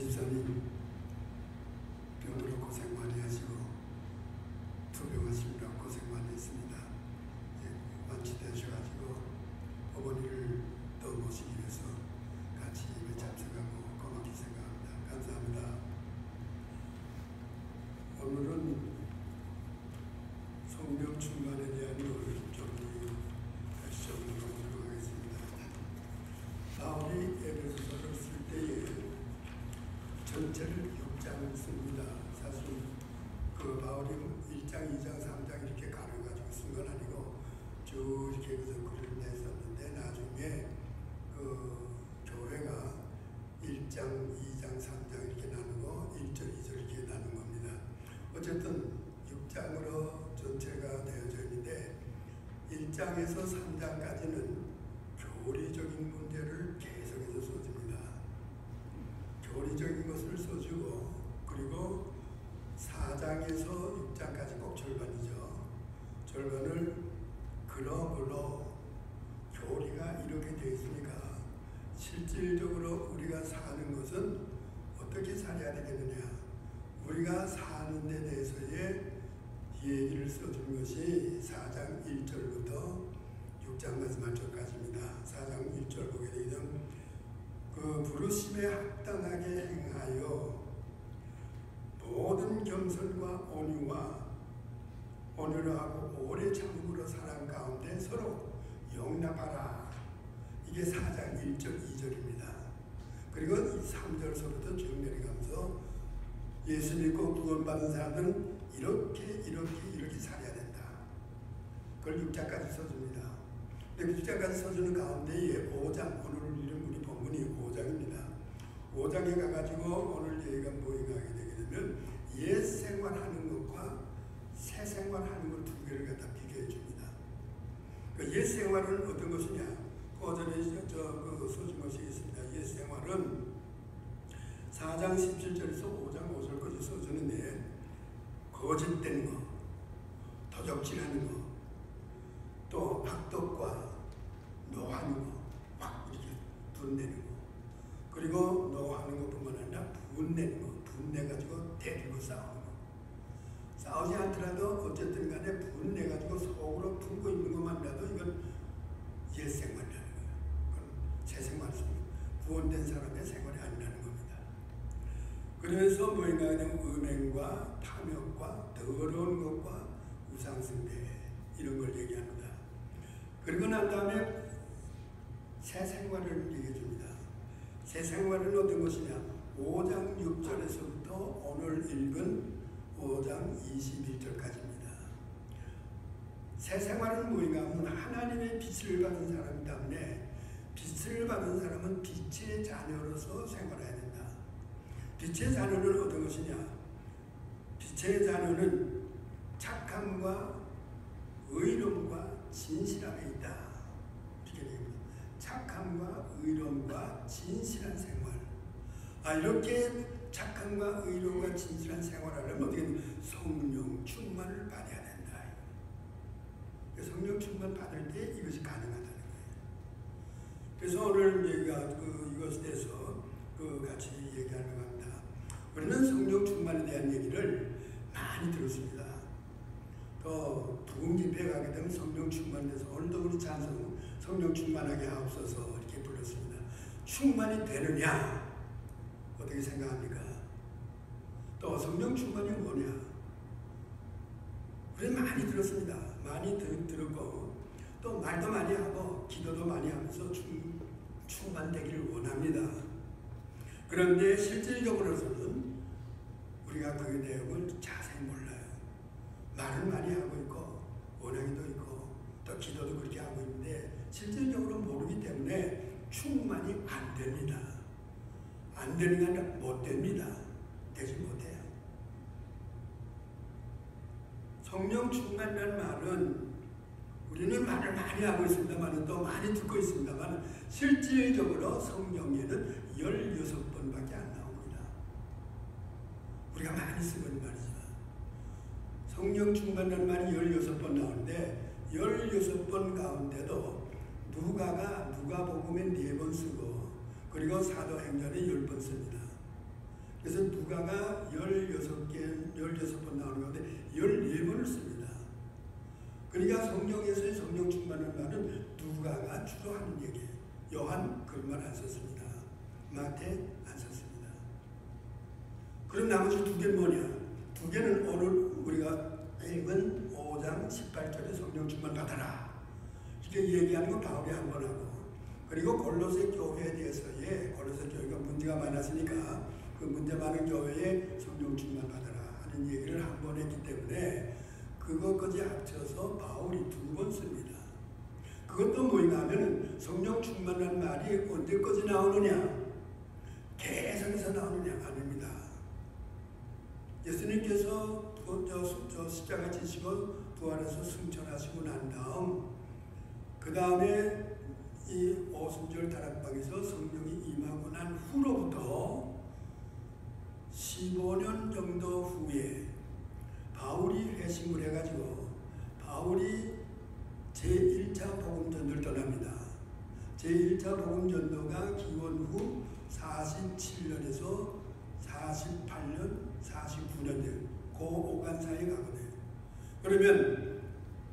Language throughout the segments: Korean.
집사님 병으로 고생 많이 하시고 투병하시느라 고생 많이 했습니다. 완치되셔가지고 어머니를 또 모시기 위해서 같이 예배 참석하고 고맙게 생각합니다. 감사합니다. 오늘은 성령 충만에 대한 좀 같이 좀 보도록 하겠습니다. 바울이 에베소서를 쓸 때에 전체를 6장을 씁니다. 사실 그 바울이 1장, 2장, 3장 이렇게 가려가지고 쓴 건 아니고 쭉 이렇게 그저 글을 냈었는데 나중에 그 교회가 1장, 2장, 3장 이렇게 나누고 1절, 2절 이렇게 나눈 겁니다. 어쨌든 6장으로 전체가 되어져 있는데 1장에서 3장까지는 교리적인 문제를 계속해서 써줍니다. 교리적인 것을 써주고 그리고 4장에서 6장까지 꼭 절반이죠. 절반을 그러므로 교리가 이렇게 되어 있으니까 실질적으로 우리가 사는 것은 어떻게 살아야 되겠느냐, 우리가 사는 데 대해서의 얘기를 써준 것이 4장 1절부터 6장 마지막 절까지입니다. 4장 1절 보게 되면 그 부르심에 합당하게 행하여 모든 겸손과 온유와 온유하고 오래 참음으로 사랑 가운데 서로 용납하라. 이게 4장 1절 2절입니다. 그리고 3절서부터 쭉 내려가면서 예수 믿고 구원받은 사람들은 이렇게 살아야 된다. 그걸 6장까지 써줍니다. 근데 6장까지 써주는 가운데에 5장, 오늘 우리 본문이 5장입니다. 5장에 가가지고 오늘 얘기가 뭐가 하게 되게 되면 옛 생활하는 것과 새 생활하는 것 두 개를 갖다 비교해 줍니다. 그 옛 생활은 어떤 것이냐? 그 전에 써준 것이 있습니다. 옛 생활은 4장 17절에서 5장 5절까지 써주는데 거짓된 거, 도적질하는 거, 또 악독과 노하는 거, 막 이렇게 분내는 거, 그리고 노하는 것뿐만 아니라 분내는 거, 분내가지고 대들고 싸우는 거. 싸우지 않더라도 어쨌든 간에 분내가지고 속으로 품고 있는 것만이라도 이건 옛 생활이라는 거예요. 그건 새 생활입니다. 구원된 사람의 생활이 아니라는 겁니다. 그래서 뭐인가 하면 음행과 탐욕과 더러운 것과 우상숭배 이런 걸 얘기합니다. 그리고 난 다음에 새 생활을 얘기해 줍니다. 새 생활은 어떤 것이냐? 5장 6절에서부터 오늘 읽은 5장 21절까지입니다. 새 생활은 뭐인가 하면 하나님의 빛을 받은 사람 때문에 빛을 받은 사람은 빛의 자녀로서 생활해야 된다. 빛의 자녀는 어떤 것이냐? 빛의 자녀는 착함과 의로움과 진실함에 있다. 이렇게 됩니다. 착함과 의로움과 진실한 생활. 이렇게 착함과 의로움과 진실한 생활을 하려면 어떻게 되면 성령 충만을 받아야 된다. 성령 충만 받을 때 이것이 가능하다는 거예요. 그래서 오늘 얘기가 이것에 대해서 같이 얘기하려고 합니다. 우리는 성령 충만에 대한 얘기를 많이 들었습니다. 또 부흥 집회에 가게 되면 성령 충만돼서 오늘도 우리 찬송 성령 충만하게 하옵소서 이렇게 불렀습니다. 충만이 되느냐? 어떻게 생각합니까? 또 성령 충만이 뭐냐? 우리는 많이 들었습니다. 많이 들었고 또 말도 많이 하고 기도도 많이 하면서 충만되기를 원합니다. 그런데 실질적으로는 우리가 그 내용을 자세히 몰라요. 말은 많이 하고 있고 원하기도 있고 또 기도도 그렇게 하고 있는데 실질적으로 모르기 때문에 충만이 안 됩니다. 안 되는 게 아니라 못 됩니다. 되지 못해요. 성령 충만이라는 말은 우리는 말을 많이 하고 있습니다만 또 많이 듣고 있습니다만 실질적으로 성경에는 16번밖에 안 나옵니다. 우리가 많이 쓰는 말이죠. 성령 충만이라는 말이 16번 나오는데 16번 가운데도 누가복음에 4번 쓰고 그리고 사도행전에 10번 씁니다. 누가가 16번 나오는 건데 14번을 씁니다. 그러니까 성경에서의 성령 충만한 말은 누가가 주로 하는 얘기예요. 요한 그런 말 안 썼습니다. 마태 안 썼습니다. 그럼 나머지 두 개는 뭐냐? 두 개는 오늘 우리가 읽은 5장 18절에 성령 충만 받아라. 이렇게 얘기하는 건 바울이 한 번 하고, 그리고 골로새 교회에 대해서의 골로새 교회가 문제가 많았으니까 그 문제 많은 교회에 성령 충만 받아라 하는 얘기를 한 번 했기 때문에 그것까지 합쳐서 바울이 2번 씁니다. 그것도 뭐인가 하면 성령 충만한 말이 언제까지 나오느냐? 계속해서 나오느냐? 아닙니다. 예수님께서 저 십자가 지시고 부활해서 승천하시고 난 다음 그 다음에 이 오순절 다락방에서 성령이 임하고 난 후로부터 15년 정도 후에 바울이 회심을 해가지고 바울이 제1차 복음전도를 떠납니다. 제1차 복음전도가 기원 후 47년에서 48년, 49년 된 그 오간사에 가거든요. 그러면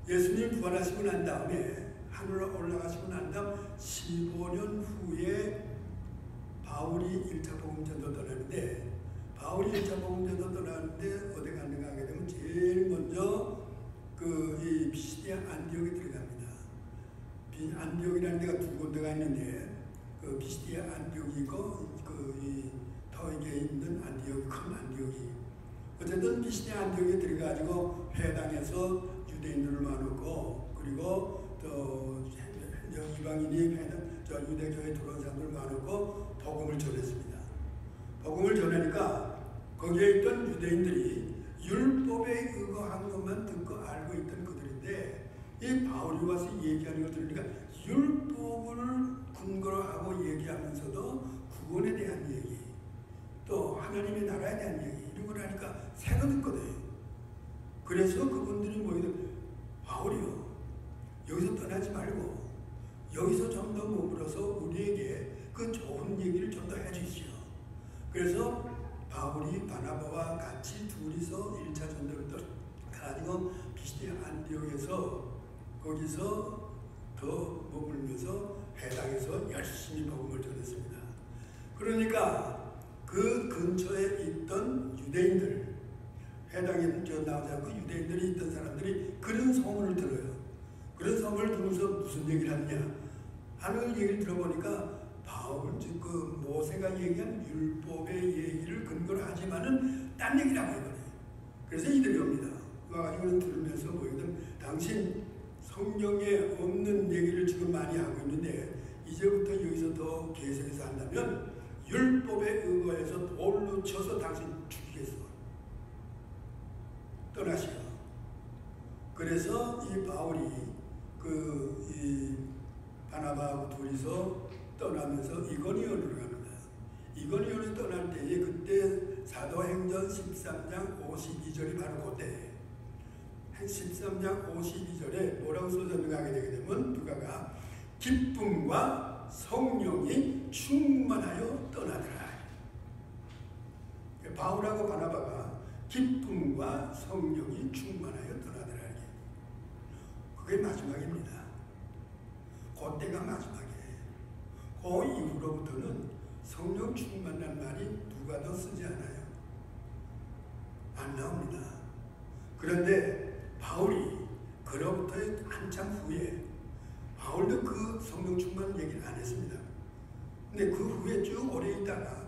예수님 부활하시고 난 다음에 하늘로 올라가시고 난 다음 15년 후에 바울이 1차 복음전도 떠나는데, 바울이 1차 복음전도 떠나는데 어디 갔는가 하게 되면 제일 먼저 이 피시디아 안디옥에 들어갑니다. 안디옥이라는 데가 두 군데가 있는데 그 피시디아 안디옥이 있고 이 터에게 있는 안디옥이, 큰 안디옥이, 어쨌든 피시디아 안디옥에 들어가지고 회당에서 유대인들을 많았고, 그리고 또 이방인이 유대교에 들어온 사람들 많았고 복음을 전했습니다. 복음을 전하니까 거기에 있던 유대인들이 율법에 의거한 것만 듣고 알고 있던 그들인데, 이 바울이 와서 얘기하는 걸 들으니까 율법을 근거로 하고 얘기하면서도 구원에 대한 얘기, 또 하나님의 나라에 대한 얘기, 이런 걸 하니까 새로 듣거든. 그래서 그분들이 모이든 바울이요, 여기서 떠나지 말고 여기서 좀 더 머물러서 우리에게 그 좋은 얘기를 좀 더 해주시오. 그래서 바울이 바나바와 같이 둘이서 1차 전도를 가지고 피시디아 안디옥에서 거기서 더 머물면서 회당에서 열심히 복음을 전했습니다. 그러니까 그 근처에 있던 유대인들, 회당에 나오지 않고 유대인들이 있던 사람들이 그런 소문을 들어요. 그런 소문을 들으면서 무슨 얘기를 하느냐 하는 얘기를 들어보니까 바울, 즉 그 모세가 얘기한 율법의 얘기를 근거로 하지만은 딴 얘기라고 해버려요. 그래서 이들이 옵니다. 와가지고 들으면서 뭐이든 당신 성경에 없는 얘기를 지금 많이 하고 있는데 이제부터 여기서 더 계속해서 한다면 율법에 의거해서 돌로 쳐서 당신 죽이겠어. 떠나시오. 그래서 이 바울이 이 바나바하고 둘이서 떠나면서 이고니온으로 갑니다. 이고니온에 떠날 때에 그때 사도행전 13장 52절이 바로 그때 13장 52절에 뭐라고 써졌는가 하게 되게 되면 누가가 기쁨과 성령이 충만하여 떠나더라. 바울하고 바나바가 기쁨과 성령이 충만하여 떠나더라. 그게 마지막입니다. 그때가 마지막이에요. 그 이후로부터는 성령 충만한 말이 누가 더 쓰지 않아요. 안 나옵니다. 그런데 바울이 그로부터 한참 후에 바울도 그 성령 충만 얘기를 안 했습니다. 근데 그 후에 쭉 오래 있다가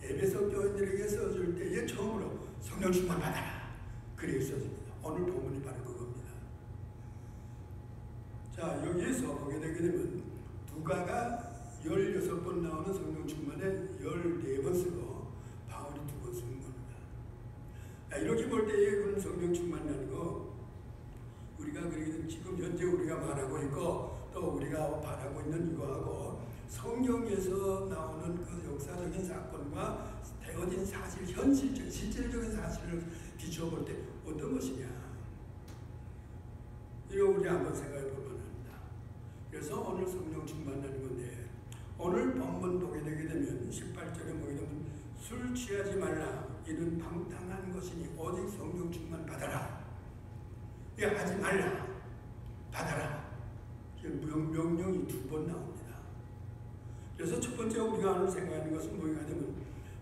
에베소 교인들에게 써줄 때에 처음으로 성령 충만 받아라. 그렇게 써집니다. 오늘 본문이 바로 그겁니다. 자, 여기에서 보게 되게 되면 누가가 16번 나오는 성령 충만에 14번 쓰고 바울이 2번 쓰는 겁니다. 이렇게 볼 때에 그런 성령 충만이라는 거 우리가 그러기는 지금 현재 우리가 말하고 있고 또 우리가 바라고 있는 이거하고 성경에서 나오는 그 역사적인 사건과 되어진 사실, 현실적, 실질적인 사실을 비추어 볼 때 어떤 것이냐, 이거 우리 한번 생각해 볼 만합니다. 그래서 오늘 성령 충만이라는 건데 오늘 본문 보게 되게 되면 18절에 보게 되면 술 취하지 말라. 이는 방탕한 것이니 오직 성령 충만 받아라. 예, 하지 말라. 받아라. 명령이 2번 나옵니다. 그래서 첫 번째 우리가 생각하는 것은 뭐가 되면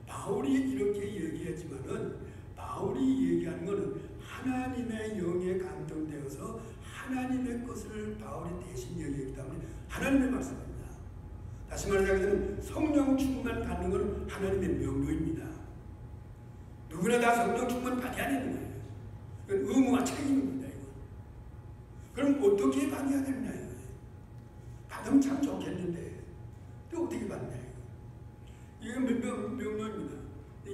바울이 이렇게 얘기했지만은 바울이 얘기하는 것은 하나님의 영에 감동되어서 하나님의 것을 바울이 대신 얘기했기 때문에 하나님의 말씀입니다. 다시 말하자면 성령 충만 받는 것은 하나님의 명령입니다. 누구나 다 성령 충만 받아야 되는 거예요. 이건 의무와 책임입니다. 이건. 그럼 어떻게 받아야 되느냐 이거예요. 받으면 참 좋겠는데 또 어떻게 받냐 이거. 이건 명령입니다.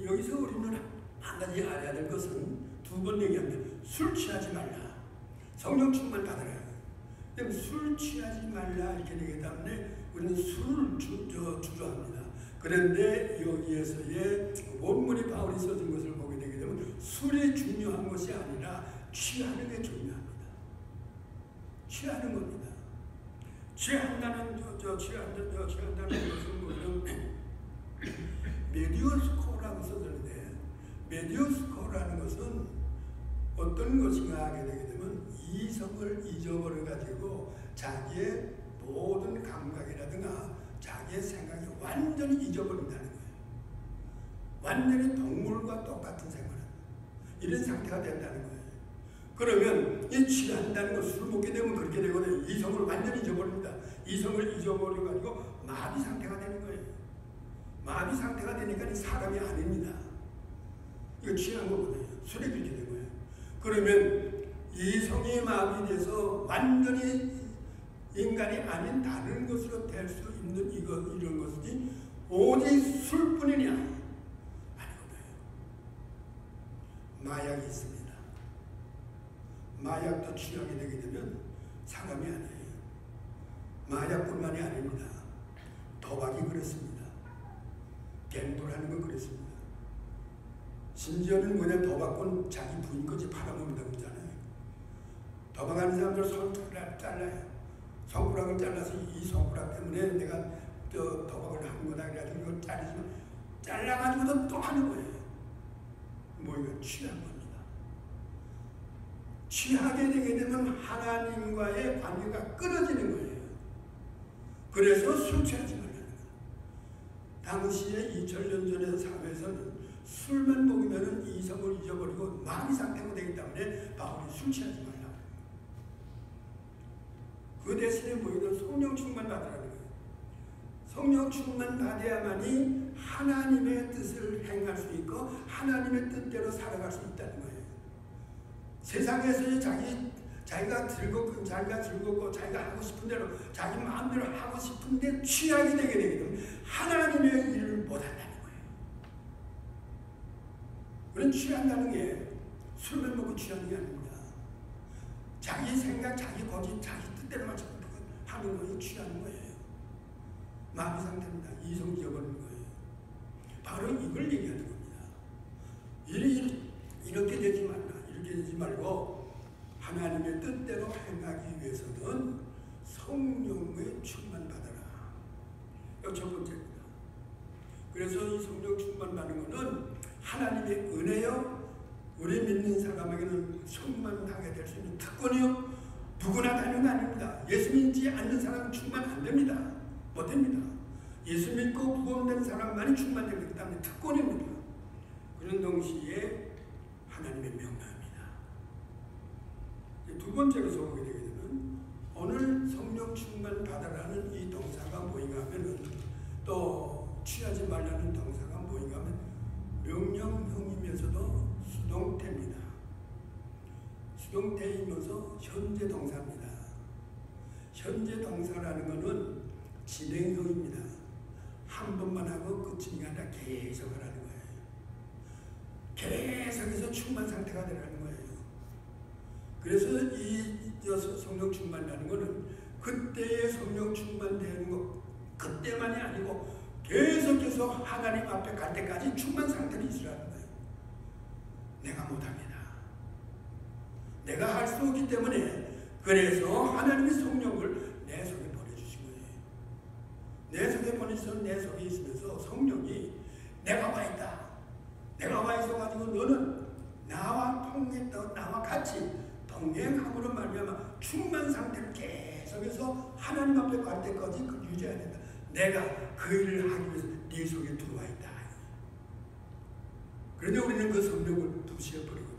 여기서 우리는 한 가지 알아야 될 것은 2번 얘기합니다. 술 취하지 말라. 성령 충만 받아라. 그럼 술 취하지 말라 이렇게 되기 때문에 우리는 술을 주저합니다. 그런데 여기에서의 원문이 바울이 써준 것을 보게 되게 되면 술이 중요한 것이 아니라 취하는 게 중요합니다. 취하는 겁니다. 취한다는 것은 뭐냐면 메디오스코라고 써졌는데 메디오스코라는 것은 어떤 것인가 하게 되게 되면 이성을 잊어버려 가지고 자기의 모든 감각이라든가 자기의 생각이 완전히 잊어버린다는 거예요. 완전히 동물과 똑같은 생활을 이런 상태가 된다는 거예요. 그러면 이 취한다는 것, 술 먹게 되면 그렇게 되거든요. 이성을 완전히 잊어버립니다. 이성을 잊어버려 가지고 마비 상태가 되는 거예요. 마비 상태가 되니까 사람이 아닙니다. 이거 취한 거거든요. 술이 그렇게 된 거예요. 그러면 이성이 마비돼서 완전히 인간이 아닌 다른 것으로 될 수 있는 이런 것이 오직 술뿐이냐? 아니거든요. 마약이 있습니다. 마약도 취하게 되게 되면 사람이 아니에요. 마약뿐만이 아닙니다. 도박이 그렇습니다. 갬블하는 건 그렇습니다. 심지어는 뭐냐 도박꾼 자기 부인까지 팔아먹는다고 그러잖아요. 도박하는 사람들 손가락 잘라요. 손가락을 잘라서 이 손가락 때문에 내가 도박을 한 거다 그래가지고 이걸 자르지만 잘라가지고도 또 하는 거예요. 뭐 이거 취한 겁니다. 취하게 되게 되면 하나님과의 관계가 끊어지는 거예요. 그래서 술 취하지 말라는 거예요. 당시에 2000년 전에 사회에서는 술만 먹으면 이성을 잊어버리고 마비 상태가 되기 때문에 바울이 술 취하지 말라. 그 대신에 뭐이든 성령 충만 받으라는 거예요. 성령 충만 받아야만이 하나님의 뜻을 행할 수 있고 하나님의 뜻대로 살아갈 수 있다는 거예요. 세상에서의 자기가 즐겁고 자기가 하고 싶은 대로 자기 마음대로 하고 싶은데 취하게 되게 되면 하나님의 일을 못한다는 거예요. 그런 취한다는 게 술만 먹고 취하는 게 아닙니다. 자기 생각, 자기 고집, 자기 뜻대로만 하는 것이 취하는 거예요. 마비 상태입니다. 이성 잊어버리는 거예요. 바로 이걸 얘기하는 겁니다. 이렇게 되지 말라. 이렇게 되지 말고 하나님의 뜻대로 행하기 위해서는 성령의 충만 받아라. 이거 첫 번째입니다. 그래서 이 성령 충만 받는 것은 하나님의 은혜요. 우리 믿는 사람에게는 충만하게 될 수 있는 특권이요. 누구나 다는 거 아닙니다. 예수 믿지 않는 사람은 충만 안 됩니다. 못 됩니다. 예수 믿고 구원된 사람만이 충만되기 때문에 특권입니다. 그런 동시에 하나님의 명령입니다. 두 번째로 보게 되게 되면 오늘 성령 충만 받아라는 이 동사가 뭐인가 하면 또 취하지 말라는 동사가 뭐인가 하면 명령형이면서도 수동태입니다. 수동태이면서 현재 동사입니다. 현재 동사라는 것은 진행형입니다. 한 번만 하고 끝이 아니라 계속 하라는 거예요. 계속해서 충만 상태가 되라는 거예요. 그래서 이 성령 충만이라는 것은 그때의 성령 충만되는 것, 그때만이 아니고 계속해서 하나님 앞에 갈 때까지 충만 상태로 있으라는 거예요. 내가 못합니다. 내가 할 수 없기 때문에 그래서 하나님의 성령을 내 속에 보내주신 거예요. 내 속에 보내주셔서 내 속에 있으면서 성령이 내가 와 있다. 내가 와 있어가지고 너는 나와 통했던 나와 같이 동행함으로 말미암아 충만 상태를 계속해서 하나님 앞에 갈 때까지 유지해야 된다. 내가 그 일을 하기 위해서 네 속에 들어와 있다. 그런데 우리는 그 성령을 무시해버리거든요.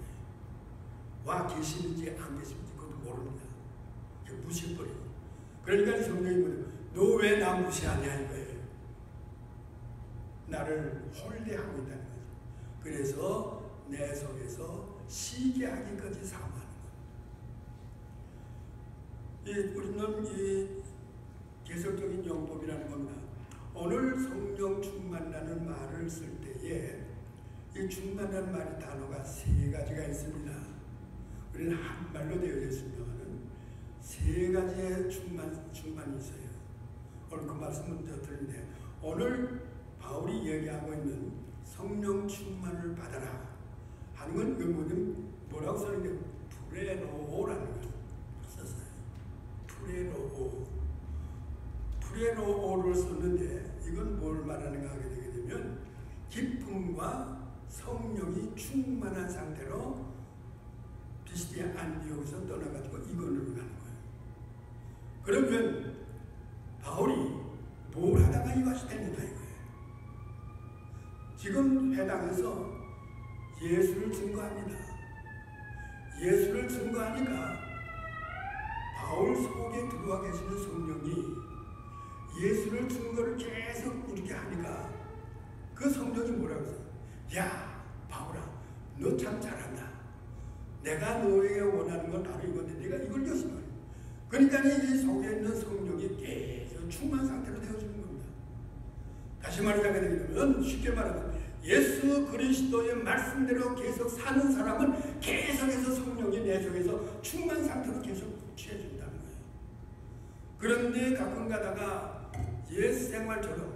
와 계시는지 안 계시는지 그것도 모릅니다. 무시해버리고. 그러니까 성령이 뭐냐, 너 왜 나 무시하냐 이거예요. 나를 홀대하고 있다는 거죠. 그래서 내 속에서 시기하기까지 사모하는 거예요. 우리는 이 개성적인 용법이라는 겁니다. 오늘 성령 충만이라는 말을 쓸 때에 이 충만이라는 말의 단어가 세 가지가 있습니다. 우리는 한말로 되어 있습니다만 세 가지의 충만이 있어요. 오늘 그 말씀을 드리는데 오늘 바울이 얘기하고 있는 성령 충만을 받아라 하는 건 그 뭐라고 쓰는데 프레로오라는 걸 썼어요. 프레로오를 썼는데 이건 뭘 말하는가 하게 되게 되면 기쁨과 성령이 충만한 상태로 비스디아 안디옥에서 떠나가지고 이건으로 가는 거예요. 그러면 바울이 뭘 하다가 이것이 됐느냐 이거예요. 지금 회당에서 예수를 증거합니다. 예수를 증거하니까 바울 속에 들어와 계시는 성령이 예수를 증거를 계속 이렇게 하니까 그 성령이 뭐라고 했어요? 야 바울아 너 참 잘한다. 내가 너에게 원하는 건 바로 이건데 내가 이걸 열심히 해. 그러니까 이 속에 있는 성령이 계속 충만 상태로 되어지는 겁니다. 다시 말하자게 되면 쉽게 말하면 예수 그리스도의 말씀대로 계속 사는 사람은 계속해서 성령이 내 속에서 충만 상태로 계속 취해준다는 거예요. 그런데 가끔 가다가 옛 생활처럼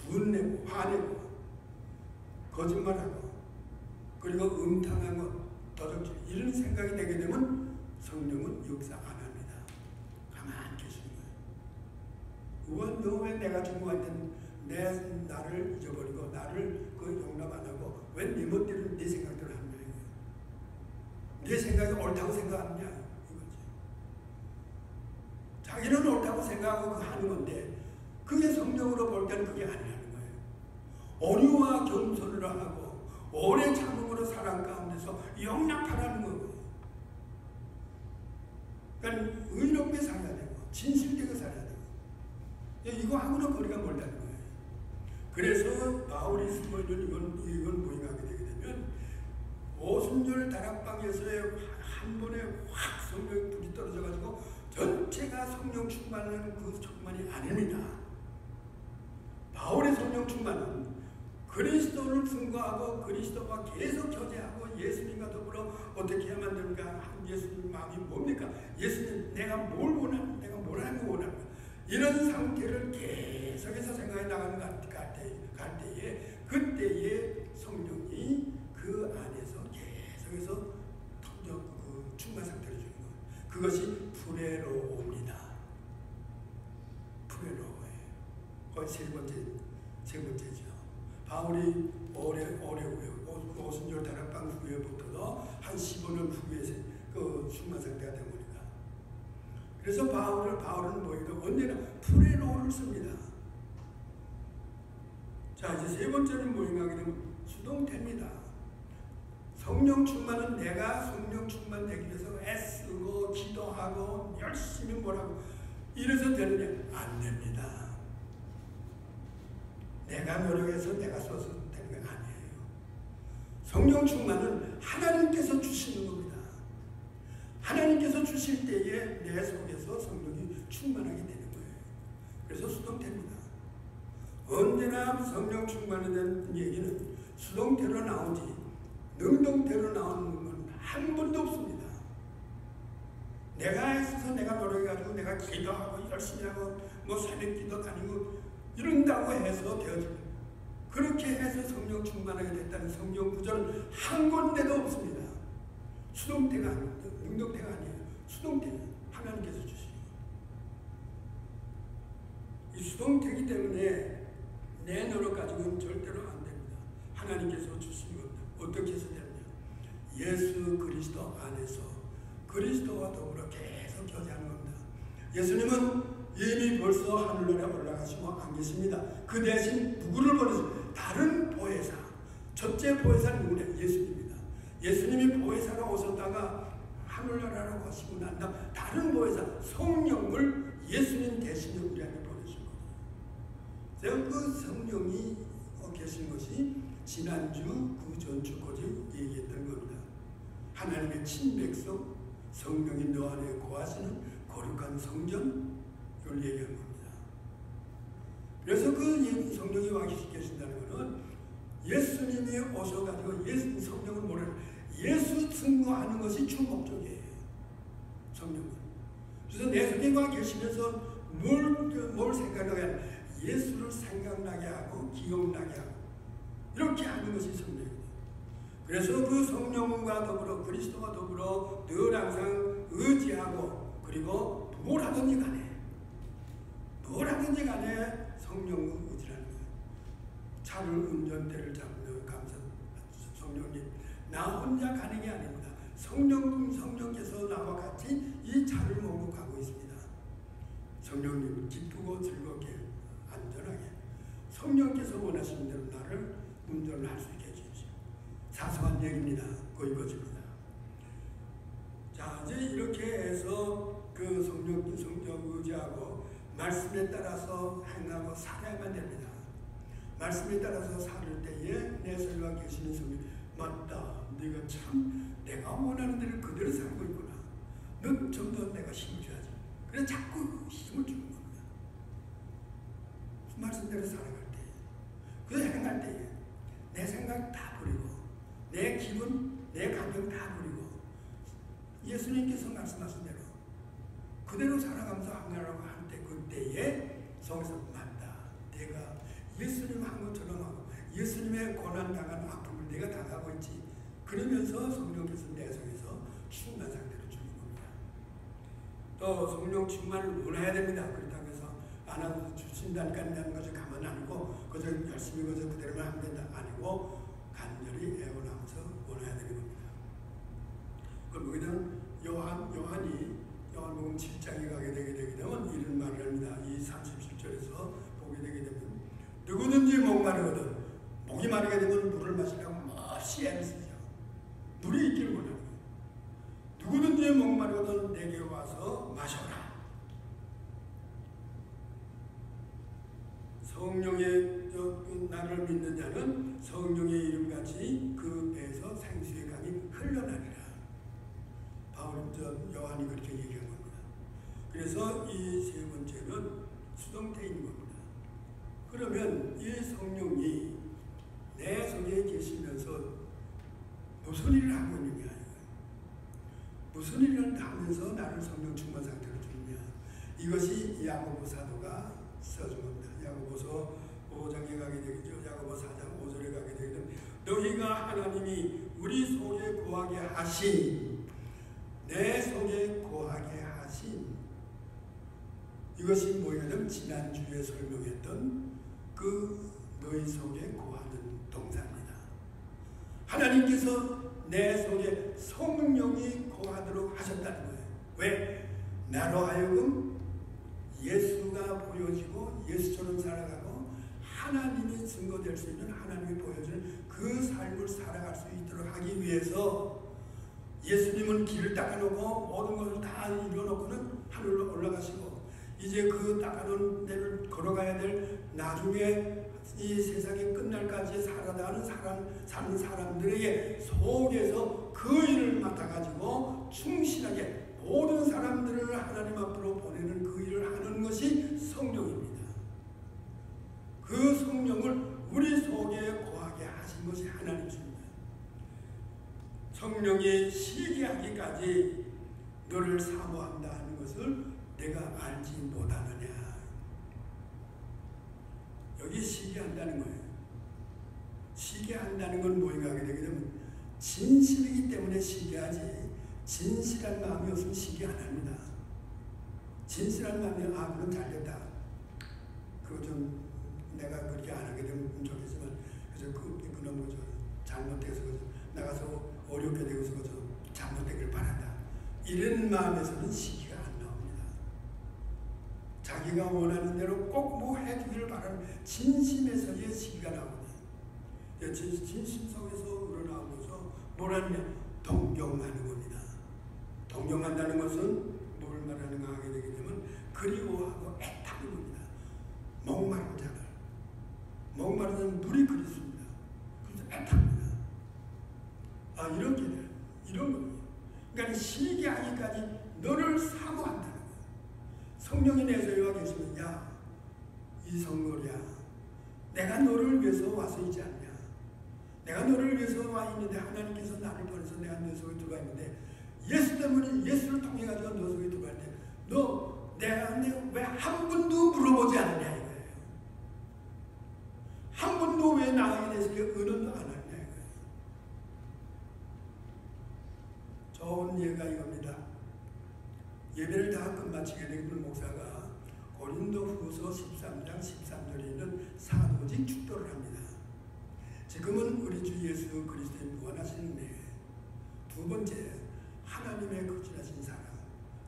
분내고 화내고 거짓말하고 그리고 음탕하고 도덕질 이런 생각이 되게 되면 성령은 역사 안 합니다. 가만히 계시는 거예요. 너 왜 내가 증거할 나를 잊어버리고 나를 그 용납 안 하고 왜 네 멋대로 네 생각대로 하느냐 이거예요. 네 생각이 옳다고 생각하느냐 이거지. 자기는 옳다고 생각하고 그 하는 건데 그게 성령으로 볼 때는 그게 아니라는 거예요. 온유와 겸손을 하고 오래 참음으로 사랑 가운데서 용납하라는 거예요. 그러니까 의롭게 살아야 되고 진실되게 살아야 되고 이거하고는 거리가 멀다는 거예요. 그래서 바울이 쓰고 있는 이건 뭐가 하게 되게 되면 오순절 다락방에서의 한 번에 확 성령의 불이 떨어져가지고 전체가 성령 충만은 그 충만이 아닙니다. 바울의 성령 충만은 그리스도를 증거하고 그리스도와 계속 교제하고 예수님과 더불어 어떻게 해야만 되는가 예수님 마음이 뭡니까? 예수님 내가 뭘 원하는 내가 뭘 하는 거 원하는 이런 상태를 계속해서 생각해 나가는 갈 때에 그때에 성령이 그 안에서 계속해서 그 충만 상태를 주는 거예요. 그것이 프레로옵니다. 프레로예요. 거의 세 번째죠. 바울이 오래 후에 오순절 다락방 후에부터도 한 15년 후에 그 충만 상태가 되니까 그래서 바울은 뭐예요? 언제나 프레로를 씁니다. 자 이제 세 번째는 뭐인가 하면 수동태입니다. 성령 충만은 내가 성령 충만 되기 위해서 애쓰고 기도하고 열심히 뭐라고 이래서 되느냐? 안 됩니다. 내가 노력해서 내가 써서 되는 게 아니에요. 성령 충만은 하나님께서 주시는 겁니다. 하나님께서 주실 때에 내 속에서 성령이 충만하게 되는 거예요. 그래서 수동태입니다. 언제나 성령 충만에 대한 얘기는 수동태로 나오지 능동태로 나오는 건 한 번도 없습니다. 내가 애써서 내가 노력해가지고 내가 기도하고 열심히 하고 뭐 새벽기도 다니고 이런다고 해서 되어집니다. 그렇게 해서 성령 충만하게 됐다는 성경 구절은 한 군데도 없습니다. 수동태가 아닙니다. 능동태가 아니에요. 수동태는 하나님께서 주시는 이 수동태이기 때문에 내 노력 가지고는 절대로 안 됩니다. 하나님께서 주신 겁니다. 예수 그리스도 안에서 그리스도와 더불어 계속 교제하는 겁니다. 예수님은 이미 벌써 하늘나라에 올라가시고 안 계십니다. 그 대신 누구를 보내서 다른 보혜사, 첫째 보혜사는 누구냐? 예수님입니다. 예수님이 보혜사로 오셨다가 하늘나라로 가시고 난 다음 다른 보혜사 성령을 예수님 대신에 우리에게 보내신 거예요. 그 성령이 계신 것이 지난주 그 전주까지 얘기했던 겁니다. 하나님의 친백성, 성령이 너 안에 거하시는 거룩한 성전, 이걸 얘기한 겁니다. 그래서 그 성령이 와 계신다는 것은 예수님이 오셔가지고 예수 성령을 모르는 예수 증거하는 것이 주 목적이에요. 성령은. 그래서 내 속에 와 계시면서 뭘 생각나게 하냐? 예수를 생각나게 하고 기억나게 하고 이렇게 하는 것이 성령입니다. 그래서 그 성령과 더불어 그리스도와 더불어 늘 항상 의지하고 그리고 뭘 하든지 간에 성령을 의지하는 거예요. 차를 운전대를 잡는 감사 성령님 나 혼자 가는 게 아닙니다. 성령께서 나와 같이 이 차를 몰고 가고 있습니다. 성령님 기쁘고 즐겁게 안전하게 성령께서 원하시는 대로 나를 운전을 할 수 있게 해주십시오. 사소한 얘기입니다. 이것입니다. 자, 이제 이렇게 해서 그 성령 의지하고 말씀에 따라서 행하고 살아야만 됩니다. 말씀에 따라서 살을 때에 내 속에 계시는 성령, 맞다. 네가 참 내가 원하는 대로 그대로 살고 있구나. 넌 좀 더 내가 힘을 줘야지. 그래서 자꾸 힘을 주는 겁니다. 말씀대로 살아갈 때, 그 행할 때에 내 생각 다 버리고 내 기분, 내 감정 다 버리고 예수님께서 말씀하신 대로 그대로 살아가면서 하나라고 할 때 그때에 속에서 맞다. 내가 예수님 한 것처럼 하고 예수님의 고난당한 아픔을 내가 당하고 있지. 그러면서 성령께서 내 속에서 충만한 상태를 주는 겁니다. 또 성령 충만을 원해야 됩니다. 그렇다고 해서 안 하고 주신다니까 하는 것을 가만 안 하고 그저 열심히 그대로만 하면 된다. 아니고 간절히 애원하면서 원해야 되는 겁니다. 그럼 거기는 요한복음 7장에 가게 되게 되면 이런 말을 합니다. 이 37절에서 보게 되게 되면 누구든지 목마르거든 목이 마르게 되면 물을 마시려고 몹시 애를 쓰죠. 물이 있기를 원하는 거예요. 누구든지 목마르거든 내게 와서 마셔라. 성령의 나를 믿는 자는 성령의 이름같이 그 배에서 생수의 강이 흘러나리라. 요한이 그렇게 얘기한 겁니다. 그래서 이 세 번째는 수동태인 겁니다. 그러면 이 성령이 내 속에 계시면서 무슨 일을 하고 있느냐, 무슨 일을 하면서 나를 성령 충만 상태로 주느냐, 이것이 야고보 사도가 써준 겁니다. 야고보서 5장에 가게 되겠죠. 야고보 4장 5절에 가게 되게 되면 너희가 하나님이 우리 속에 거하게 하신 내 속에 거하게 하신 이것이 뭐냐면 지난주에 설명했던 그 너희 속에 거하는 동사입니다. 하나님께서 내 속에 성령이 거하도록 하셨다는 거예요. 왜? 나로 하여금 예수가 보여지고 예수처럼 살아가고 하나님이 증거될 수 있는 하나님이 보여주는 그 삶을 살아갈 수 있도록 하기 위해서 예수님은 길을 닦아놓고 모든 것을 다 이루어놓고는 하늘로 올라가시고 이제 그 닦아놓은 데를 걸어가야 될 나중에 이 세상이 끝날까지 사는 사람들에게 속에서 그 일을 맡아가지고 충실하게 모든 사람들을 하나님 앞으로 보내는 그 일을 하는 것이 성령입니다. 그 성령을 우리 속에 거하게 하신 것이 하나님입니다. 성령이 시기하기까지 너를 사모한다 하는 것을 내가 알지 못하느냐. 여기 시기한다는 거예요. 시기한다는 건 뭐인가 하게 되게 되면 진실이기 때문에 시기하지 진실한 마음이 없으면 시기 안 합니다. 진실한 마음이 그럼 잘됐다. 그거 좀 내가 그렇게 안 하게 되면 좋겠지만 그래서 그놈 잘못해서 나가서 어려운 이렇게 되고서 잘못되길 바란다. 이런 마음에서는 시기가 안 나옵니다. 자기가 원하는 대로 꼭 뭐 해주기를 바라는 진심에서의 시기가 나옵니다. 진심 속에서 우러나오면서 뭐라느냐? 동경하는 겁니다. 동경한다는 것은 뭘 말하는가 하게 되게 되면 그리워하고 애타는 겁니다. 목마른 자들, 목마른 물이 그리스입니다. 그래서 애탑니다. 이런 게 돼요. 이런 겁니다. 그러니까 시기하기까지 너를 사모한다는 거예요. 성령이 내 속에 계시면 야, 이성노리야, 내가 너를 위해서 와서 있지 않냐? 내가 너를 위해서 와 있는데 하나님께서 나를 보내서 내가 너 속에 들어와 있는데 예수 때문에 예수를 통해 가지고 너 속에 들어와 있는데 내가 왜 한 분도 물어보지 않느냐 이거예요. 한 분도 왜 나에게 대해서 의논도 안 하느냐 이거예요. 좋은 예가 이겁니다. 예배를 다 끝마치게 되면 목사가 고린도후서 13장 13절에 있는 사도직 축도를 합니다. 지금은 우리 주 예수 그리스도의 무한하신 은혜, 두 번째 하나님의 거룩하신 사랑,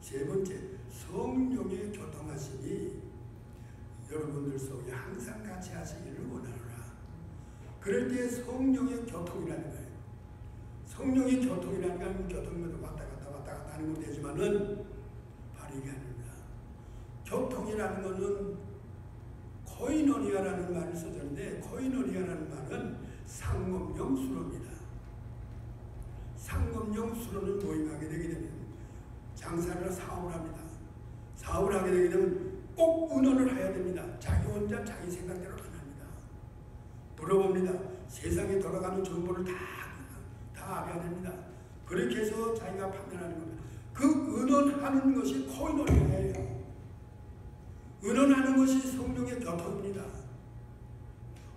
세 번째 성령의 교통하심이 여러분들 속에 항상 같이 하시기를 원하노라. 그럴 때 성령의 교통이라는 거예요. 성령의 교통이라는 건 교통마다 왔다 갔다 하는 건 되지만은 바로 이게 아닙니다. 교통이라는 것은 코이노니아라는 말을 써졌는데 코이노니아라는 말은 상업용 수로입니다. 상업용 수로는 모임하게 되게 되면 장사를 사업을 합니다. 사업을 하게 되게 되면 꼭 의논을 해야 됩니다. 자기 혼자 자기 생각대로 안 합니다. 물어봅니다. 세상에 돌아가는 정보를 다 알아야 됩니다. 그렇게 해서 자기가 판단하는 겁니다. 그 의논하는 것이 코이노니아예요. 의논하는 것이 성령의 교통입니다.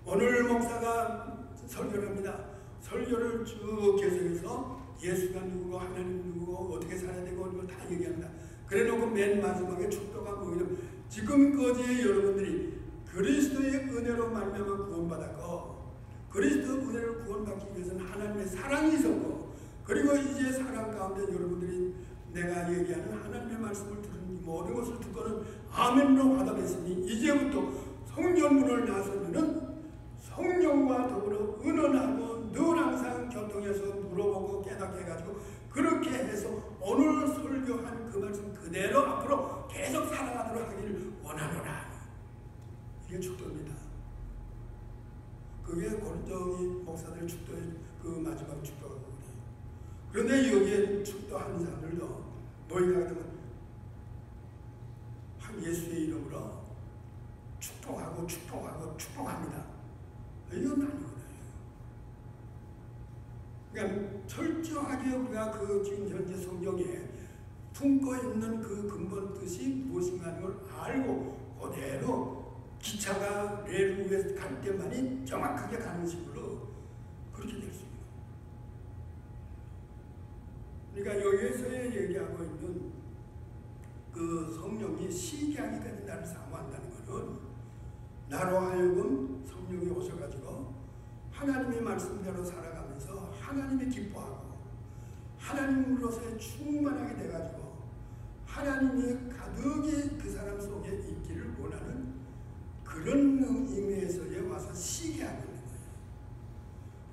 오늘 목사가 설교를 합니다. 설교를 쭉 계속해서 예수가 누구고 하나님 누구고 어떻게 살아야 되고 이걸 다 얘기합니다. 그래놓고 맨 마지막에 축도가 뭐냐면 지금까지 여러분들이 그리스도의 은혜로 말미암아 구원받았고 그리스도의 은혜로 구원받기 위해서는 하나님의 사랑이 있었고 그리고 이제 사랑 가운데 여러분들이 내가 얘기하는 하나님의 말씀을 들은 모든 것을 듣고는 아멘으로 화답했으니 이제부터 성령문을 나서면은 성령과 더불어 의논하고 늘 항상 교통해서 물어보고 깨닫게 해가지고 그렇게 해서 오늘 설교한 그 말씀 그대로 앞으로 계속 살아가도록 하기를 원하노라. 이게 축도입니다. 그게 고린도 목사들의 축도의 그 마지막 축도거든요. 그런데 여기에 축도하는 사람들도 모이가 되면 예수의 이름으로 축복합니다. 이건 아니거든요. 그러니까 철저하게 우리가 그 지금 현재 성경에 품고 있는 그 근본 뜻이 무엇인가 하는 걸 알고 그대로 기차가 레일 위에 갈 때만이 정확하게 가는 식으로 그렇게 될 수 있는 거예요. 그러니까 여기에서 얘기하고 있는 그 성령이 시기하기까지 나를 사모한다는 것은 나로 하여금 성령이 오셔가지고 하나님의 말씀대로 살아가면서 하나님이 기뻐하고 하나님으로서의 충만하게 돼가지고 하나님이 가득히 그 사람 속에 있기를 원하는 그런 의미에서에 와서 시기하고 있는 거예요.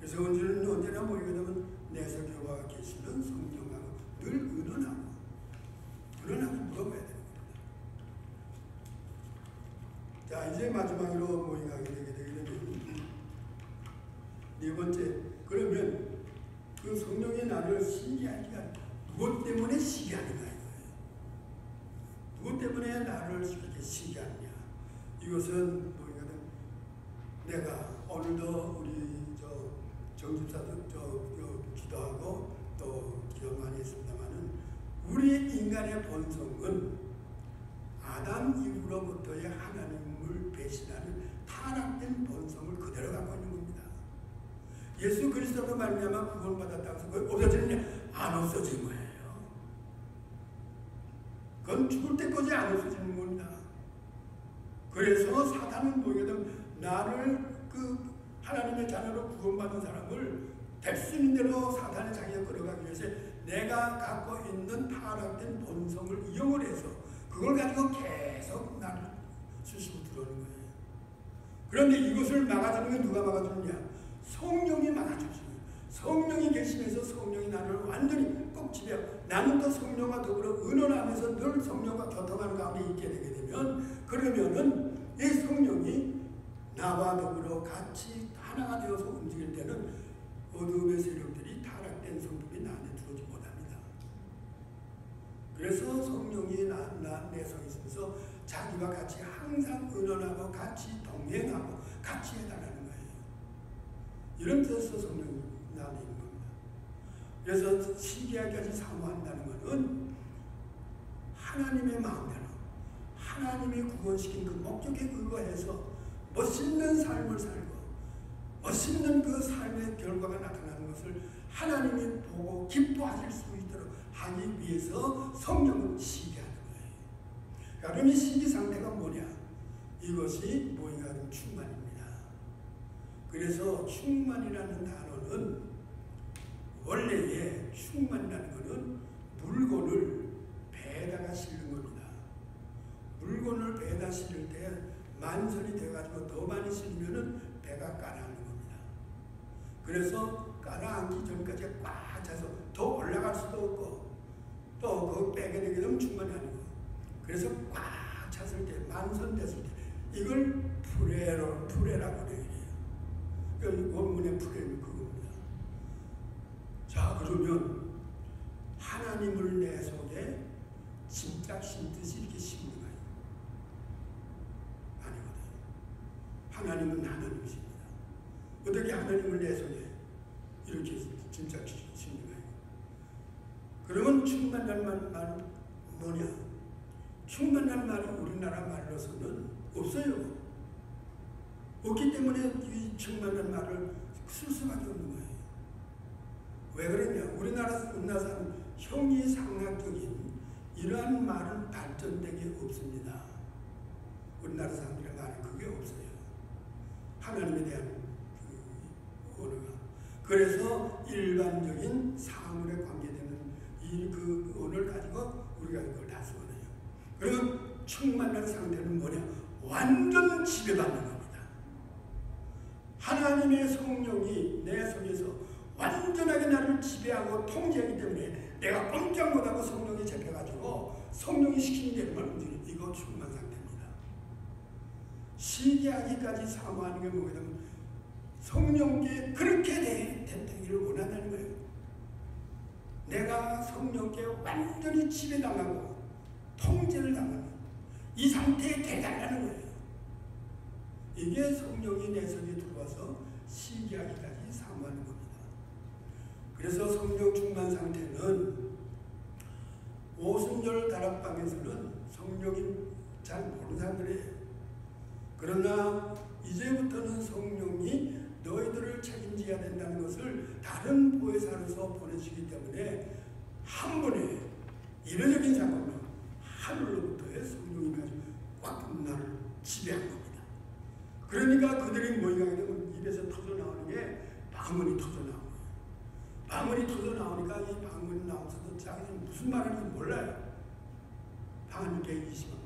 그래서 언제나 모이게 되면 내 속에 와 계시는 성령하고 늘 의논하고 물어봐야 됩니다. 자, 이제 마지막으로 모임하게 되게 되면 네 번째, 그러면 그 성령이 나를 시기하기가 무엇 때문에 시기하는가 이거예요. 무엇 때문에 나를 이렇게 시기하느냐. 이것은 뭐냐면 내가 오늘도 우리 정집사도 기도하고 또 기도 많이 했습니다만은 우리 인간의 본성은 아담 이후로부터의 하나님을 배신하는 타락된 본성을 그대로 갖고 있는 겁니다. 예수 그리스도로 말미암아 구원받았다고 해서 그게 없어지느냐? 안 없어진 거예요. 그건 죽을 때까지 안 없어지는 겁니다. 그래서 사단은 뭐냐면 나를 그 하나님의 자녀로 구원받은 사람을 됐으는 대로 사탄이 자기가 끌어가기 위해서 내가 갖고 있는 타락된 본성을 이용을 해서 그걸 가지고 계속 나를 스스로 들어오는 거예요. 그런데 이것을 막아주는 게 누가 막아주느냐? 성령이 막아주지. 성령이 계시면서 성령이 나를 완전히 꼭 지배하고, 나는 또 성령과 더불어 의논하면서 늘 성령과 교통하는 가운데 있게 되게 되면, 그러면은 이 성령이 나와 더불어 같이 하나가 되어서 움직일 때는 어둠의 세력들이 타락된 성품이 나 안에 들어오지 못합니다. 그래서 성령이 내 속에 있으면서 자기와 같이 항상 의논하고 같이 동행하고 같이 해달라는 거예요. 이런 뜻에서 성령이 나 안에 있는 겁니다. 그래서 시기하기까지 사모한다는 것은 하나님의 마음대로 하나님이 구원시킨 그 목적에 근거해서 멋있는 삶을 살고 멋있는 그 삶의 결과가 나타나는 것을 하나님이 보고 기뻐하실 수 있도록 하기 위해서 성령은 시기하는 거예요. 그럼 이 시기 상태가 뭐냐? 이것이 뭐인가 하면 충만입니다. 그래서 충만이라는 단어는 원래의 충만이라는 것은 물건을 배에다가 실는 겁니다. 물건을 배에다 실을 때 만선이 돼가지고 더 많이 실리면은 배가 가라앉는 겁니다. 그래서 가라앉기 전까지 꽉 차서 더 올라갈 수도 없고 또 그 빼게 되게 되면 충만이 아니고, 그래서 꽉 찼을 때 만선됐을 때 이걸 풀에라고 그래요. 그 원문의 풀에는 그겁니다. 자, 그러면 하나님을 내 속에 짐작 심듯이 이렇게 심는 거예요. 하나님은 하나님이십니다. 어떻게 하나님을 내 속에 이렇게 짐작 심는 거예요? 그러면 충만이라는 말 뭐냐? 충만이라는 말이 우리나라 말로서는 없어요. 없기 때문에 이 충만이라는 말을 쓸 수밖에 없는 거예요. 왜 그러냐? 우리나라에서는 형이상학적인 이러한 말은 발전된 게 없습니다. 우리나라 사람들의 말은 그게 없어요. 하나님에 대한 그 언어가. 그래서 일반적인 사물에 관계되는 그 언어를 가지고 우리가 이걸 다 쓰거든요. 그리고 충만한 상태는 뭐냐? 완전 지배받는 겁니다. 하나님의 성령이 내 속에서 완전하게 나를 지배하고 통제하기 때문에 내가 꼼짝 못하고 성령이 잡혀가지고 성령이 시키는 대로만 움직이는, 이거 충만 상태입니다. 시기하기까지 사모하는 게 뭐냐면 성령께 그렇게 되기를 원한다는 거예요. 내가 성령께 완전히 지배당하고 통제를 당하는 이 상태에 되달라는 거예요. 이게 성령이 내 속에 들어와서 시기하기까지 사모하는 겁니다. 그래서 성령 충만 상태는 오순절 다락방에서는 성령이 잘 모르는 사람들이에요. 그러나 이제부터는 성령이 너희들을 책임져야 된다는 것을 다른 보혜사로서 보내주기 때문에 한 번에 이례적인 사건으로 하늘로부터의 성령이 가지고 꽉 나를 지배한 겁니다. 그러니까 그들이 모이게 되면 입에서 터져 나오는 게 방언이 터져 나오는 거예요. 방언이 터져 나오니까 이 방언이 나오면서도 자기는 무슨 말하는지 몰라요. 방언이 120명.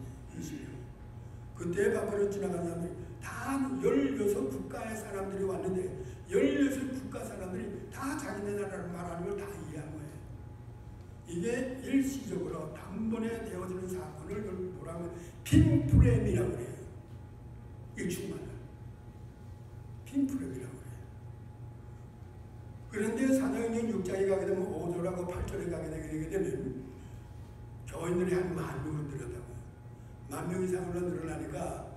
그때 밖으로 지나간 사람들이 다 16국가의 사람들이 왔는데 16국가 사람들이 다 자기네 나라를 말하는 걸 다 이해한 거예요. 이게 일시적으로 단번에 되어지는 사건을 뭐라 하면 핀프레임이라고 그래요. 이 충만을 핀프레임이라고 그래요. 그런데 사도행전 6장에 가게 되면 5절하고 8절에 가게 되게 되면 교인들이 한 10,000명을 늘었다고요. 10,000명 이상으로 늘어나니까,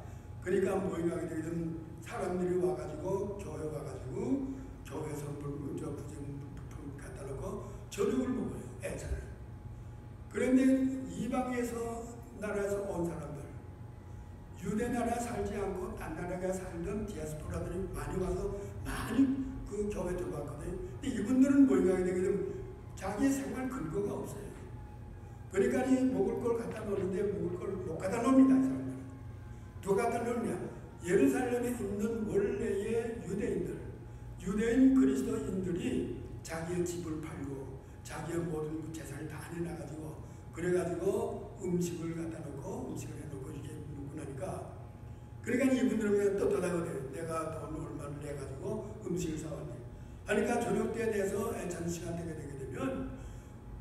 그러니까 모임하게 되게 되면 사람들이 와가지고 교회 와가지고 교회 선물 부정품 갖다 놓고 저녁을 먹어요. 애차를. 그런데 이방에서 나라에서 온 사람들, 유대 나라에 살지 않고 딴 나라에 살던 디아스포라들이 많이 와서 많이 그 교회에 들어왔거든요. 근데 이분들은 모임하게 되게 되면 자기의 생활 근거가 없어요. 그러니까 이 먹을 걸 갖다 놓는데 먹을 걸 못 갖다 놉니다. 이 사람들은. 누가 갖다 놓느냐? 예루살렘에 있는 원래의 유대인 그리스도인들이 자기의 집을 팔고 자기의 모든 재산을 다 내놔가지고 그래가지고 음식을 갖다 놓고 음식을 해놓고 이렇게 먹고 나니까 그러니까 이분들은 또 떠나거든요. 내가 돈 얼마를 내가지고 음식을 사왔네. 그러니까 저녁 때에 대해서 애찬 시간 되게 되면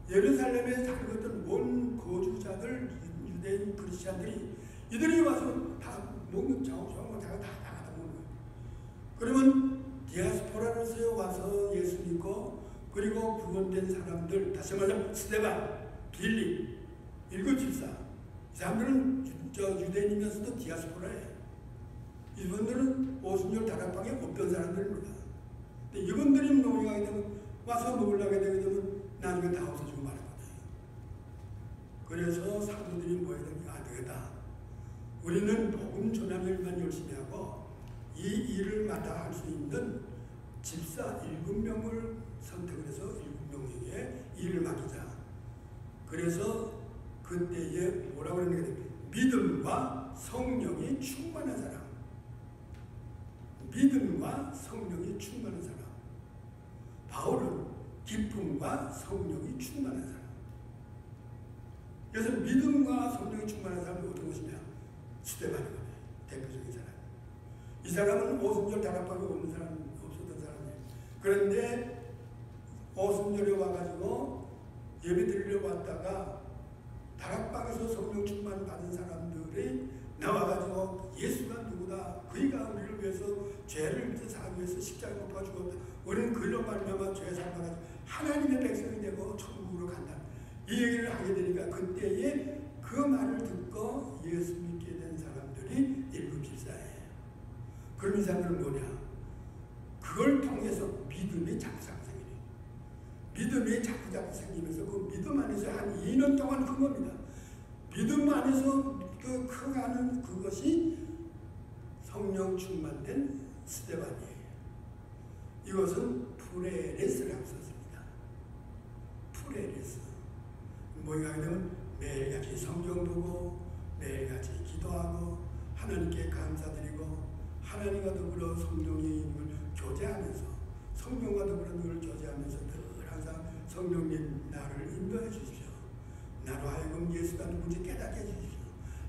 예루살렘에 살고 있던 온 거주자들 유대인 크리스찬들이 이들이 와서 다 먹는 정말 다 나가다 먹는 거예요. 그러면 디아스포라로서 와서 예수 믿고 그리고 구원된 사람들 다시 말하면 스데반, 빌립, 일곱 집사 이 사람들은 유대인이면서도 디아스포라예요. 이분들은 오순절 다락방에 없던 사람들입니다. 근데 이분들이 노예하게 되면 와서 먹으려고 되게 되면 나중에 다 없어지고 말거든요. 그래서 사도들이 뭐 해야 되냐? 안 되겠다. 우리는 복음 전하는 일만 열심히 하고 이 일을 마다할 수 있는 집사 7명을 선택을 해서 7명에게 일을 맡기자. 그래서 그때에 뭐라고 그러는 게 믿음과 성령이 충만한 사람. 믿음과 성령이 충만한 사람. 바울은 기쁨과 성령이 충만한 사람. 그래서 믿음과 성령이 충만한 사람이 어떤 것이냐? 스데반이거든요. 대표적인 사람. 이 사람은 오순절 다락방에 없는 사람, 없었던 사람이에요. 그런데 오순절에 와가지고 예배 드리러 왔다가 다락방에서 성령 충만 받은 사람들이 나와가지고 예수가 누구다. 그이가 우리를 위해서 죄를 사하기 위해서 십자가에 못 박아 죽었다. 우리는 그로 말미암아 죄 사함받아서 하나님의 백성이 되고 천국으로 간다. 이 얘기를 하게 되니까 그때에 그 말을 듣고 예수 믿게 된 사람들이 일곱 집사예요. 그럼 이 사람들은 뭐냐? 그걸 통해서 믿음이 자꾸 생겨요. 믿음이 자꾸 생기면서 그 믿음 안에서 한 2년 동안 큰 겁니다. 믿음 안에서 그 커가는 그것이 성령 충만된 스데반이에요. 이것은 프레레스라고 썼습니다. 프레레스. 뭐가 되면 매일같이 성경 보고 매일같이 기도하고 하나님께 감사드리고 하나님과 더불어 성령님을 교제하면서 성령과 더불어 늘 교제하면서 늘 항상 성령님 나를 인도해 주십시오. 나로 하여금 예수가 누군지 깨닫게 해주십시오.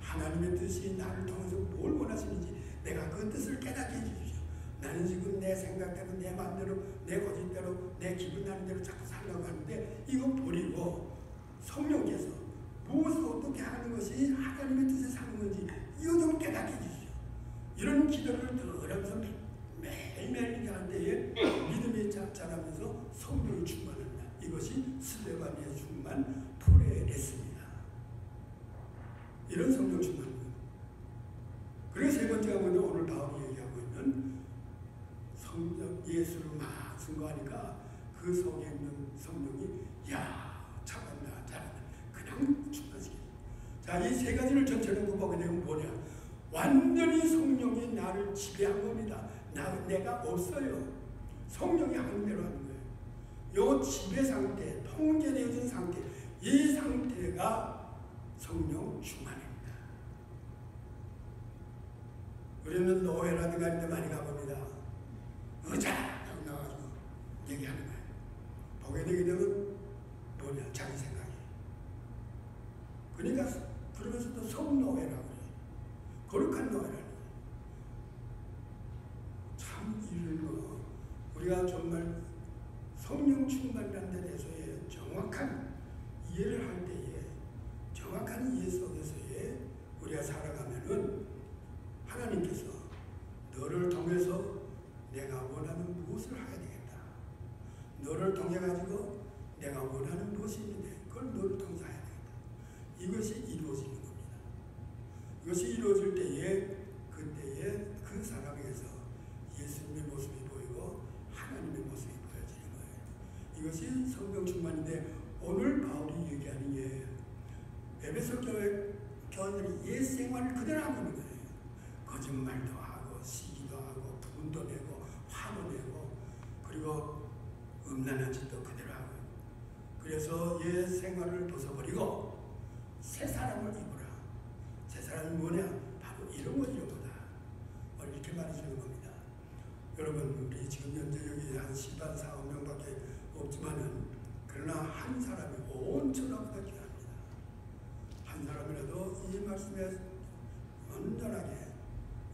하나님의 뜻이 나를 통해서 뭘 원하시는지 내가 그 뜻을 깨닫게 해주십시오. 나는 지금 내 생각대로 내 마음대로 내 고집대로 내 기분 나는 대로 자꾸 살려고 하는데 이거 버리고 성령께서 무엇을 어떻게 하는 것이 하나님의 뜻에 사는 건지 이거 좀 깨닫게 해주십시오. 이런 기도를 늘 하면서 매일매일 하는 때에 믿음이 자라면서 성령이 충만합니다. 이것이 스데반의 충만 프레레스입니다. 이런 성령 충만입니다. 그리고 세 번째가 뭐냐? 오늘 바울이 얘기하고 있는 성령 예수를 막 증거하니까 그 속에 있는 성령이 야 잘한다 잘한다 그냥 충만시켜요. 자, 이 세 가지를 전체적으로 보게 되면 뭐냐? 완전히 성령이 나를 지배한 겁니다. 내가 없어요. 성령이 하는 대로 하는 거예요. 요 지배 상태, 통제되어진 상태, 이 상태가 성령 충만입니다. 우리는 노예라든가 이런 데 많이 가봅니다. 의자! 하고 나와가지고 얘기하는 거예요. 보게 되게 되면 뭐냐? 자기 생각이. 그러니까 그러면서도 성노예라고 해요. 거룩한 노예라는 거예요. 참 이런 거 우리가 정말 성령 충만이라는 데 대해서의 정확한 이해를 할 때에 정확한 이해 속에서의 우리가 살아가면은 하나님께서 너를 통해서 내가 원하는 무엇을 하게 되겠다. 너를 통해 가지고 내가 원하는 무엇이 있는데 그걸 너를 통해서 해야 되겠다. 이것이 이루어지는 겁니다. 이것이 이루어질 때에 그때에 그 사람에게서 예수님의 모습이 보이고 하나님의 모습이 보여지는 거예요. 이것이 성령 충만인데 오늘 바울이 얘기하는 게 에베소 교회들이 옛 생활을 그대로 하고 있는 거예요. 거짓말도 하고 시기도 하고 분도 내고 화도 내고 그리고 음란한 짓도 그대로 하고 그래서 옛 생활을 벗어버리고 새 사람을 입으라. 새 사람이 뭐냐? 바로 이런 것이로다. 이렇게 말해주는 겁니다. 여러분 우리 지금 현재 여기 한 14, 15명밖에 없지만은 그러나 한 사람이 온전하보다 귀합니다. 한 사람이라도 이 말씀에 온전하게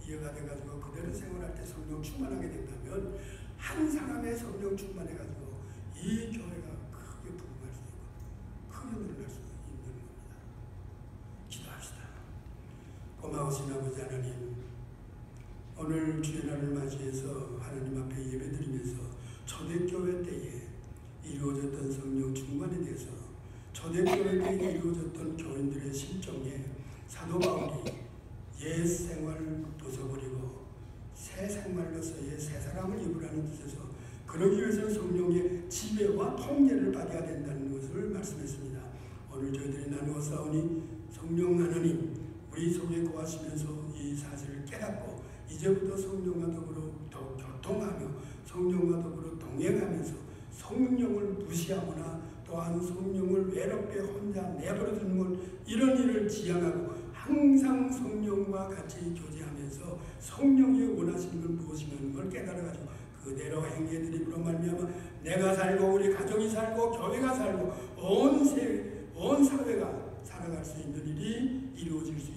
이해가 돼가지고 그대로 생활할 때 성령 충만하게 된다면 한 사람의 성령 충만해가지고 이 교회가 크게 부흥할 수 있고 크게 늘어날 수 있는 겁니다. 기도합시다. 고마우신 아버지 하나님, 오늘 주의 날을 맞이해서 하나님 앞에 예배드리면서 초대교회 때에 이루어졌던 성령 충만에 대해서 초대교회 때에 이루어졌던 교인들의 실정에 사도 바울이 옛 생활을 벗어버리고 새 생활로서 옛 새 사람을 입으라는 뜻에서 그러기 위해서 성령의 지배와 통제를 받아야 된다는 것을 말씀했습니다. 오늘 저희들이 나누어 싸우니 성령 하나님 우리 속에 거하시면서 이 사실을 깨닫고 이제부터 성령과 더불어 교통하며 성령과 더불어 동행하면서 성령을 무시하거나 또한 성령을 외롭게 혼자 내버려두는 것 이런 일을 지향하고 항상 성령과 같이 교제하면서 성령이 원하시는 건 무엇이냐는 걸 깨달아가지고 그대로 행해드림으로 말미암아 내가 살고 우리 가정이 살고 교회가 살고 온 사회가 살아갈 수 있는 일이 이루어질 수